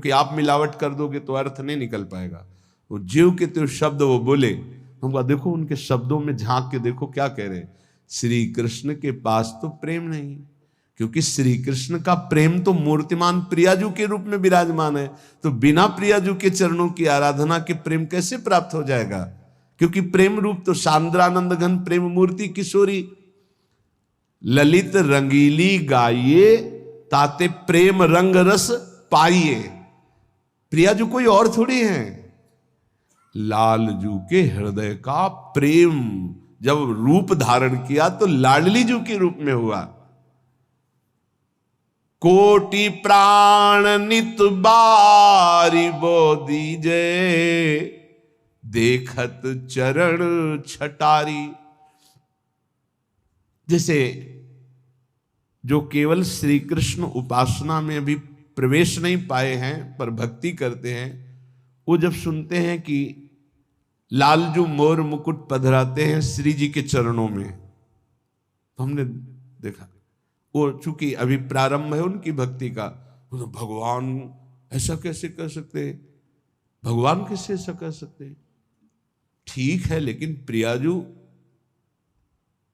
क्योंकि आप मिलावट कर दोगे तो अर्थ नहीं निकल पाएगा। वो जीव के तो शब्द वो बोले, हमको देखो उनके शब्दों में झांक के देखो क्या कह रहे हैं। श्री कृष्ण के पास तो प्रेम नहीं, क्योंकि श्री कृष्ण का प्रेम तो मूर्तिमान प्रियाजू के रूप में विराजमान है। तो बिना प्रियाजू के चरणों की आराधना के प्रेम कैसे प्राप्त हो जाएगा? क्योंकि प्रेम रूप तो सांद्रानंद घन प्रेम मूर्ति किशोरी, ललित रंगीली गाइए ताते प्रेम रंग रस पाइए। प्रियाजू कोई और थोड़ी है, लालजू के हृदय का प्रेम जब रूप धारण किया तो लाडली जू के रूप में हुआ। कोटि प्राण नित बारी बो दीजे, देखत चरण छटारी। जैसे जो केवल श्री कृष्ण उपासना में अभी प्रवेश नहीं पाए हैं पर भक्ति करते हैं, वो जब सुनते हैं कि लालजू मोर मुकुट पधराते हैं श्री जी के चरणों में, तो हमने देखा वो चूंकि अभी प्रारंभ है उनकी भक्ति का, तो भगवान ऐसा कैसे कर सकते, भगवान कैसे ऐसा कर सकते? ठीक है, लेकिन प्रियाजू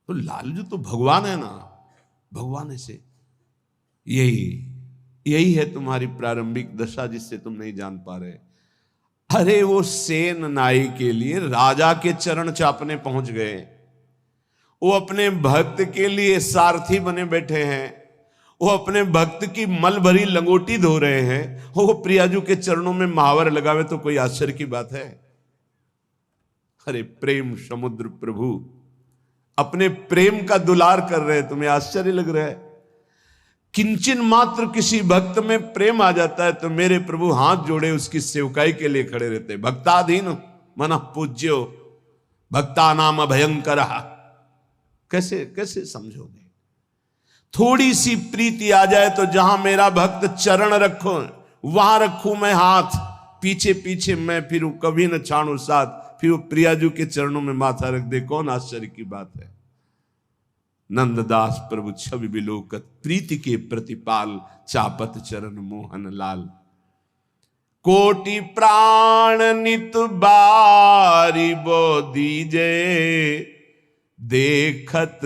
तो लालजू तो भगवान है ना, भगवान ऐसे। यही है तुम्हारी प्रारंभिक दशा जिससे तुम नहीं जान पा रहे। अरे वो सेन नाई के लिए राजा के चरण चापने पहुंच गए, वो अपने भक्त के लिए सारथी बने बैठे हैं, वो अपने भक्त की मल भरी लंगोटी धो रहे हैं, वो प्रियाजू के चरणों में महावर लगावे तो कोई आश्चर्य की बात है? अरे प्रेम समुद्र प्रभु अपने प्रेम का दुलार कर रहे हैं, तुम्हें आश्चर्य लग रहा है? किंचन मात्र किसी भक्त में प्रेम आ जाता है तो मेरे प्रभु हाथ जोड़े उसकी सेवकाई के लिए खड़े रहते हैं। भक्ताधीन मन पूज्यो भक्ता नाम भयंकर। कैसे कैसे समझोगे? थोड़ी सी प्रीति आ जाए तो जहां मेरा भक्त चरण रखो वहां रखूं मैं हाथ, पीछे पीछे मैं फिरूं, कभी न छाड़ू साथ, फिर वो प्रियाजू के चरणों में माथा रख दे, कौन आश्चर्य की बात है? नंददास प्रभु छवि बिलोकत प्रीति के प्रतिपाल, चापत चरण मोहन लाल। कोटि प्राण नित बारी बो दीजे, देखत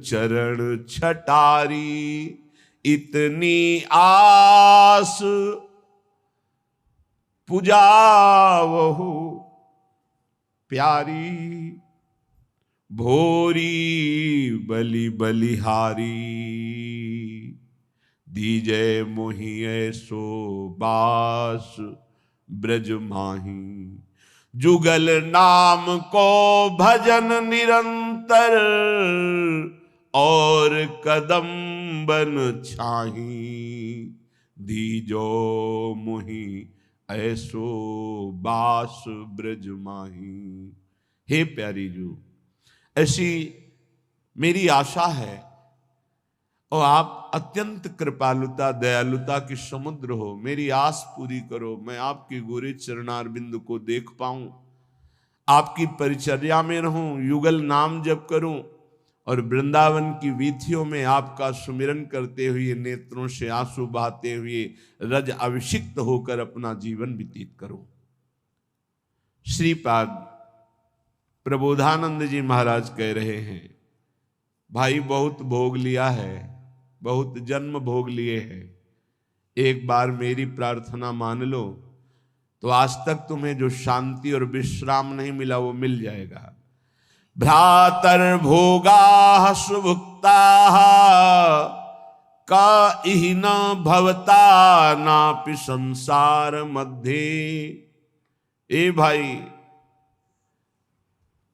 चरण छटारी। इतनी आस पुजावहु प्यारी, भोरी बलि बलिहारी। दीजे मोहि ऐसो बास ब्रज माही, जुगल नाम को भजन निरंतर, और कदम बन छाही। दीजो मोहि ऐसो बास ब्रज माही। हे प्यारी जू, ऐसी मेरी आशा है और आप अत्यंत कृपालुता दयालुता की समुद्र हो, मेरी आस पूरी करो। मैं आपके गोरे चरणारविंद को देख पाऊं, आपकी परिचर्या में रहूं, युगल नाम जप करूं और वृंदावन की वीथियों में आपका सुमिरन करते हुए, नेत्रों से आंसू बहाते हुए, रज अभिषिक्त होकर अपना जीवन व्यतीत करूं। श्रीपाद प्रबोधानंद जी महाराज कह रहे हैं, भाई बहुत भोग लिया है, बहुत जन्म भोग लिए हैं, एक बार मेरी प्रार्थना मान लो तो आज तक तुम्हें जो शांति और विश्राम नहीं मिला वो मिल जाएगा। भ्रातर भोगा सुभुक्ता का इहि न भवता नापि संसार मध्य। ए भाई,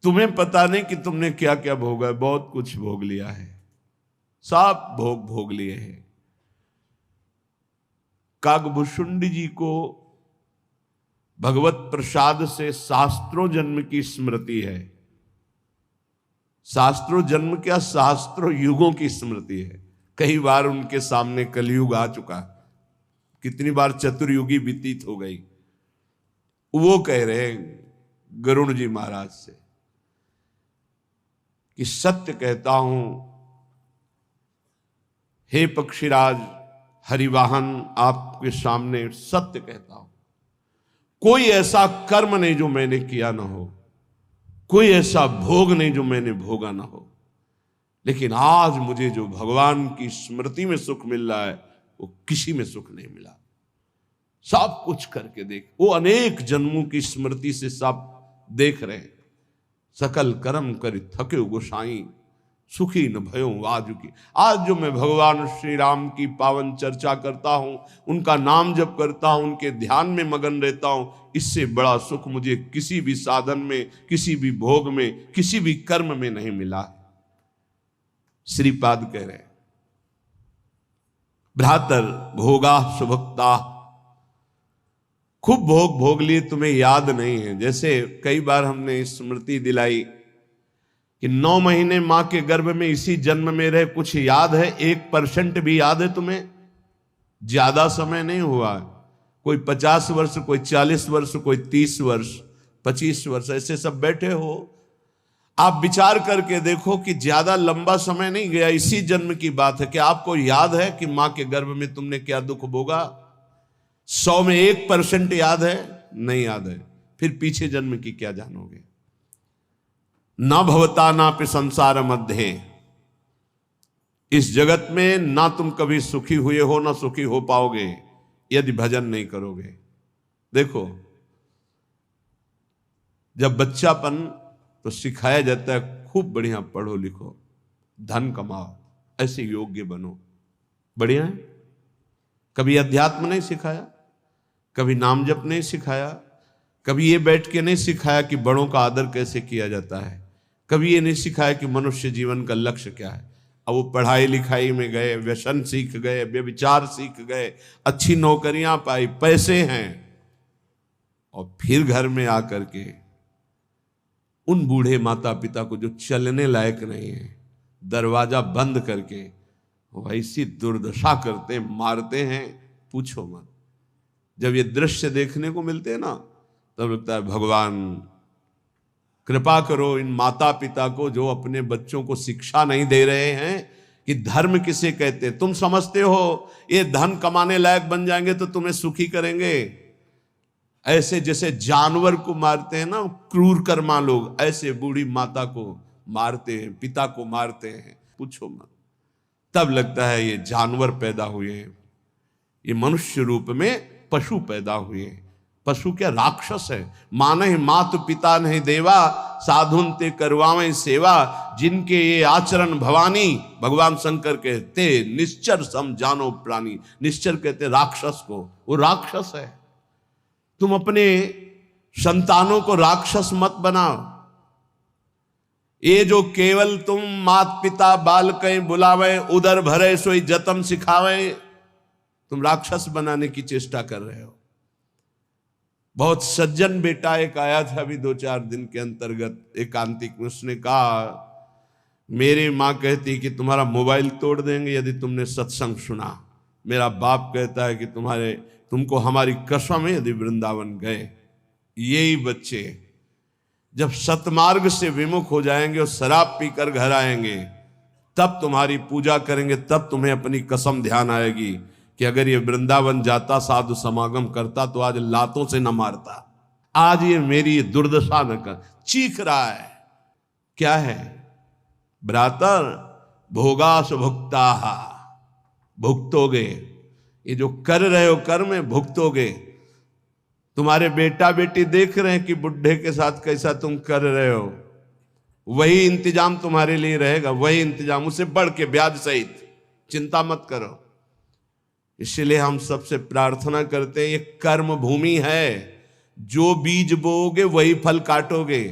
तुम्हें पता नहीं कि तुमने क्या क्या भोगा है, बहुत कुछ भोग लिया है, सब भोग लिए हैं। कागभूषुंडी जी को भगवत प्रसाद से शास्त्रों जन्म की स्मृति है। शास्त्रों जन्म क्या, शास्त्रों युगों की स्मृति है। कई बार उनके सामने कलयुग आ चुका, कितनी बार चतुर्युगी व्यतीत हो गई। वो कह रहे हैं गरुण जी महाराज से कि सत्य कहता हूं हे पक्षीराज, हरिवाहन आपके सामने सत्य कहता हूं, कोई ऐसा कर्म नहीं जो मैंने किया ना हो, कोई ऐसा भोग नहीं जो मैंने भोगा ना हो, लेकिन आज मुझे जो भगवान की स्मृति में सुख मिल रहा है वो किसी में सुख नहीं मिला। सब कुछ करके देख, वो अनेक जन्मों की स्मृति से सब देख रहे हैं। सकल कर्म कर थके गोसाई, सुखी न भयो आज की। आज जो मैं भगवान श्री राम की पावन चर्चा करता हूं, उनका नाम जप करता हूं, उनके ध्यान में मगन रहता हूं, इससे बड़ा सुख मुझे किसी भी साधन में, किसी भी भोग में, किसी भी कर्म में नहीं मिला है। श्रीपाद कह रहे हैं, भ्रातर भोगा सुभक्ता, खूब भोग भोग लिए, तुम्हें याद नहीं है। जैसे कई बार हमने स्मृति दिलाई कि 9 महीने मां के गर्भ में इसी जन्म में रहे, कुछ याद है? 1% भी याद है तुम्हें? ज्यादा समय नहीं हुआ, कोई 50 वर्ष, कोई 40 वर्ष, कोई 30 वर्ष, 25 वर्ष, ऐसे सब बैठे हो। आप विचार करके देखो कि ज्यादा लंबा समय नहीं गया, इसी जन्म की बात है। क्या आपको याद है कि मां के गर्भ में तुमने क्या दुख भोगा? 100 में 1% याद है? नहीं याद है। फिर पीछे जन्म की क्या जानोगे? ना भवता ना पे संसार मध्य, इस जगत में ना तुम कभी सुखी हुए हो ना सुखी हो पाओगे यदि भजन नहीं करोगे। देखो, जब बच्चापन तो सिखाया जाता है खूब बढ़िया पढ़ो लिखो, धन कमाओ, ऐसे योग्य बनो, बढ़िया है। कभी अध्यात्म नहीं सिखाया, कभी नाम जप नहीं सिखाया, कभी ये बैठ के नहीं सिखाया कि बड़ों का आदर कैसे किया जाता है, कभी ये नहीं सिखाया कि मनुष्य जीवन का लक्ष्य क्या है। अब वो पढ़ाई लिखाई में गए, व्यसन सीख गए, व्यभिचार सीख गए, अच्छी नौकरियां पाई, पैसे हैं, और फिर घर में आकर के उन बूढ़े माता पिता को जो चलने लायक नहीं है, दरवाजा बंद करके वैसी दुर्दशा करते, मारते हैं, पूछो मत। जब ये दृश्य देखने को मिलते हैं ना, तब लगता है भगवान कृपा करो इन माता पिता को जो अपने बच्चों को शिक्षा नहीं दे रहे हैं कि धर्म किसे कहते। तुम समझते हो ये धन कमाने लायक बन जाएंगे तो तुम्हें सुखी करेंगे, ऐसे जैसे जानवर को मारते हैं ना क्रूर कर्मा लोग, ऐसे बूढ़ी माता को मारते हैं, पिता को मारते हैं, पूछो मत। तब लगता है ये जानवर पैदा हुए हैं, ये मनुष्य रूप में पशु पैदा हुए हैं। पशु क्या, राक्षस है। माने मातु पिता नहीं देवा, साधुन ते करवावें सेवा, जिनके ये आचरण भवानी, भगवान शंकर कहते निश्चर सम जानो प्राणी। निश्चर कहते राक्षस को, वो राक्षस है। तुम अपने संतानों को राक्षस मत बनाओ। ये जो केवल तुम मात पिता बाल कहीं बुलावे, उदर भरे सोई जतन सिखावे, तुम राक्षस बनाने की चेष्टा कर रहे हो। बहुत सज्जन बेटा एक आया था अभी 2-4 दिन के अंतर्गत एकांतिक में, उसने कहा मेरी माँ कहती कि तुम्हारा मोबाइल तोड़ देंगे यदि तुमने सत्संग सुना। मेरा बाप कहता है कि तुमको हमारी कसम है यदि वृंदावन गए। यही बच्चे जब सतमार्ग से विमुख हो जाएंगे और शराब पीकर घर आएंगे, तब तुम्हारी पूजा करेंगे, तब तुम्हें अपनी कसम ध्यान आएगी कि अगर ये वृंदावन जाता, साधु समागम करता, तो आज लातों से न मारता। आज ये मेरी दुर्दशा न कर। चीख रहा है, क्या है? भ्रातर भोगास भुक्ता, भुगतोगे। ये जो कर रहे हो कर्म भुगतोगे। तुम्हारे बेटा बेटी देख रहे हैं कि बुढ़े के साथ कैसा तुम कर रहे हो, वही इंतजाम तुम्हारे लिए रहेगा, वही इंतजाम, उससे बढ़ के ब्याज सहित। चिंता मत करो। इसलिए हम सबसे प्रार्थना करते हैं, ये कर्म भूमि है, जो बीज बोओगे वही फल काटोगे।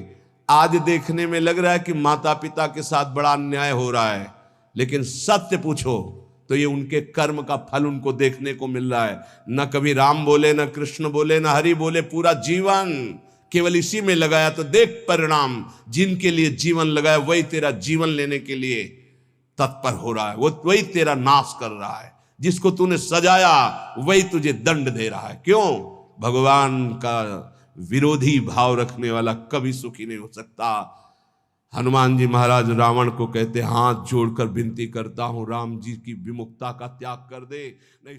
आज देखने में लग रहा है कि माता पिता के साथ बड़ा अन्याय हो रहा है, लेकिन सत्य पूछो तो ये उनके कर्म का फल उनको देखने को मिल रहा है। न कभी राम बोले, न कृष्ण बोले, न हरि बोले, पूरा जीवन केवल इसी में लगाया, तो देख परिणाम। जिनके लिए जीवन लगाया वही तेरा जीवन लेने के लिए तत्पर हो रहा है, वो वही तेरा नाश कर रहा है। जिसको तूने सजाया वही तुझे दंड दे रहा है। क्यों? भगवान का विरोधी भाव रखने वाला कभी सुखी नहीं हो सकता। हनुमान जी महाराज रावण को कहते, हाथ जोड़कर विनती करता हूं, राम जी की विमुखता का त्याग कर दे, नहीं